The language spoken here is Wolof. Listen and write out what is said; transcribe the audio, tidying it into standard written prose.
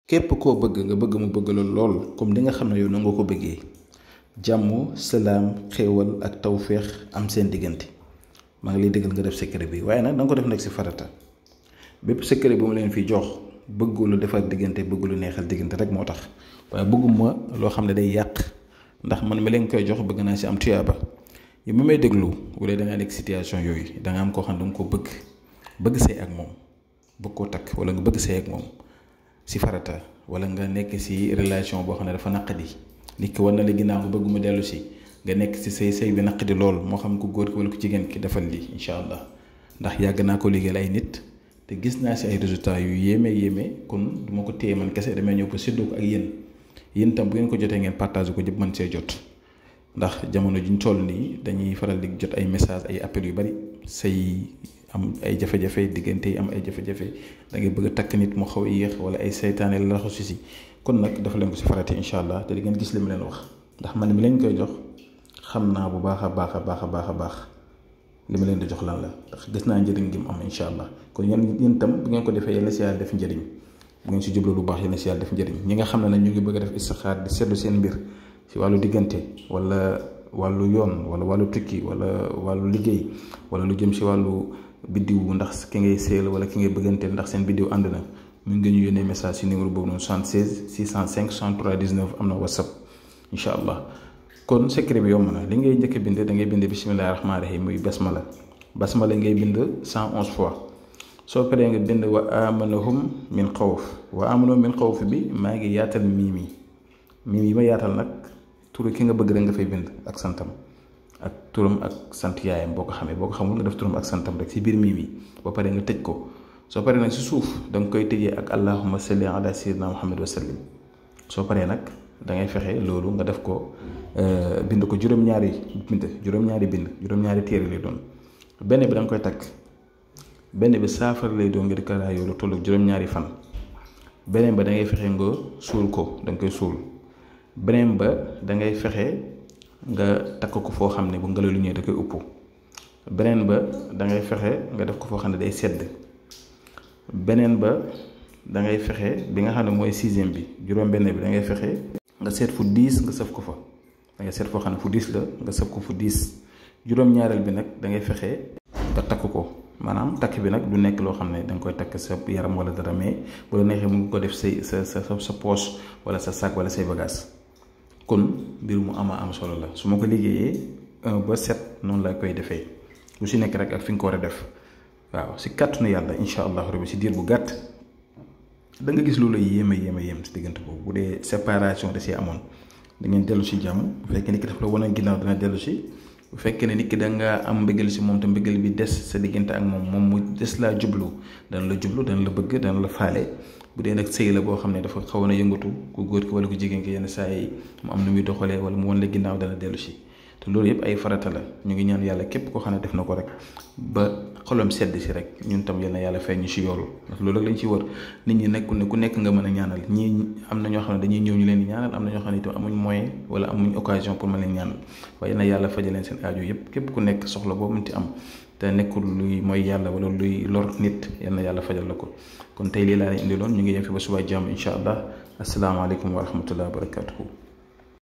képp koo bëgg nga bëgg mu bëgg la lool comme di nga xam ne yow na nga ko bëggee jàmm salaam xéewal ak tawféex am seen diggante maa ngi lay déggal nga def secret bi waaye nag da nga ko def nag si farata bépp secret bu ma leen fi jox bëggu lu defar diggante bëggu lu neexal diggante rek moo tax waaye bëgguma loo xam ne day yàq ndax man ma leen koy jox bëgg naa si am tuyaaba yi ma may déglu bu dee da ngaa nekk situation yooyu da nga am koo xam ne da nga ko bëgg sëy ak moom bëgg koo takk wala nga bëgg sëy ak moom si farata wala nga nekk si relation boo xam ne dafa naqadi nit ki war na la ginnaaw nga bëgg mu dellu si nga nekk si sëy bi naqadi lool moo xam ko góor ki wala ko jigéen ki defal lii incha allah ndax yàgg naa ko liggéeyal ay nit te gis naa si ay résultats yu yéeme kon du ma ko téye man kese damay ñëw ko séddoo ko ak yéen tam bu ngeen ko jotee ngeen partage ko ñëpp mën see jot ndax jamono juñ toll nii dañuy faral di jot ay message ay appels yu bari say am ay jafe-jafe diggante yi am ay jafe-jafe da ngay bëgg a takk nit mu xaw a yéex wala ay seytaane la raxasu si kon nag dafa leen ko si farate incha allah te di ngeen gis li mu leen wax ndax man mi leen koy jox xam naa bu baax a baax li ma leen di jox lan la ndax gis naa njëriñ gi mu am incha allah kon yéen tam bu ngeen ko defee yàlla si yàlla def njëriñ bu ngeen si jublu lu baax yàlla si yàlla def njëriñ ñi nga xam ne nag ñu ngi bëgg a def istixaar di seetlu seen mbir si wàllu diggante wala wàllu yoon wala wàllu tukki wala wàllu liggéey wala lu jëm si wàllu biddiw ndax ki ngay séel wala ki ngay bëggante ndax seen biddiw ànd na mu ngi ñu yónnee message si numéro boobu noonu 76 605 63 19 am na whatsapp incha allah kon secret bi yomb na li ngay njëkk a bind da ngay bind bismillahi rahmaani rahim muy basmala ngay bind 111 fois soo paree nga bind wa amanahum min xawf bi maa ngi yaatal miim yi ma yaatal nag turu ki nga bëgg rek nga fay bind ak santam ak turam ak sant yaayam boo ko xamee boo ko xamul nga def turam ak santam rek si biir miim yi ba pare nga tëj ko soo paree nag si suuf da nga koy tëjee ak allahumma salli ala sayyidina muhammad wa sallim soo paree nag da ngay fexe loolu nga def ko bind ko juróom-ñaari téere lay doon benn bi da nga koy takk benn bi saafara lay doon nga di ko raayoo lu tollu juróom-ñaari fan beneen ba da ngay fexe nga suul ko da nga koy suul beneen ba da ngay fexe nga takk ko foo xam ne bu ngelaw lu ñëwee da koy upp beneen ba da ngay fexe nga def ko foo xam ne day sedd beneen ba da ngay fexe bi nga xam ne mooy 6e bi juróom-benn bi da ngay fexe nga seet fu 10 nga sëf ko fa da ngay seet foo xam ne fu 10 la nga sëf ko fu 10 juróom-ñaareel bi nag da ngay fexe nga takk ko maanaam takk bi nag du nekk loo xam ne da nga koy takk sa yaram wala dara mais bu la neexee mu ngi ko def sa poche wala sa sac wala say bagage kon mbir mu am solo la su ma ko liggéeyee 1 ba 7 noonu laa koy defee lu si nekk rek ak fi nga ko war a def waaw si kàttanu yàlla incha allah rabbi si diir bu gàtt da nga gis loolu yéem si diggante boobu bu dee séparation da see amoon da ngeen dellu si jàmm bu fekkee nit ki dafa la wane ginnaaw dana dellu si bu fekkee ne nit ki da nga am mbëggal si moom te mbëggal bi des sa diggante ak moom mu des laa jublu dana la bëgg dana la faale bu dee nag sëy la boo xam ne dafa xawoon a yëngatu ku góor ki wala ku jigéen ki yenn saa yi mu am nu muy doxalee wala mu wan la ginnaaw dana dellu si te loolu yëpp ay farata la ñu ngi ñaan yàlla képp koo xam ne def na ko rek ba xolam sedd si rek ñun tam yal na yàlla fay ñu si yoolu ndax loolu rek lañ ci wër nit ñi nekkul ne ku nekk nga mën a ñaanal ñii am na ñoo xam ne dañuy ñëw ñu leen di ñaanal am na ñoo xam ne itam amuñ moyen wala amuñ occasion pour mën leen ñaanal waaye yal na yàlla fajal leen seen aajo yëpp képp ku nekk soxla boo mënti am te nekkul luy mooy yàlla wala luy lor nit yal na yàlla fajal la ko kon tey lii laa leen indiloon ñu ngi yem fi ba suba jàmm incha allah asalaamaaleykum wa rahmatullahi wa barakatuhu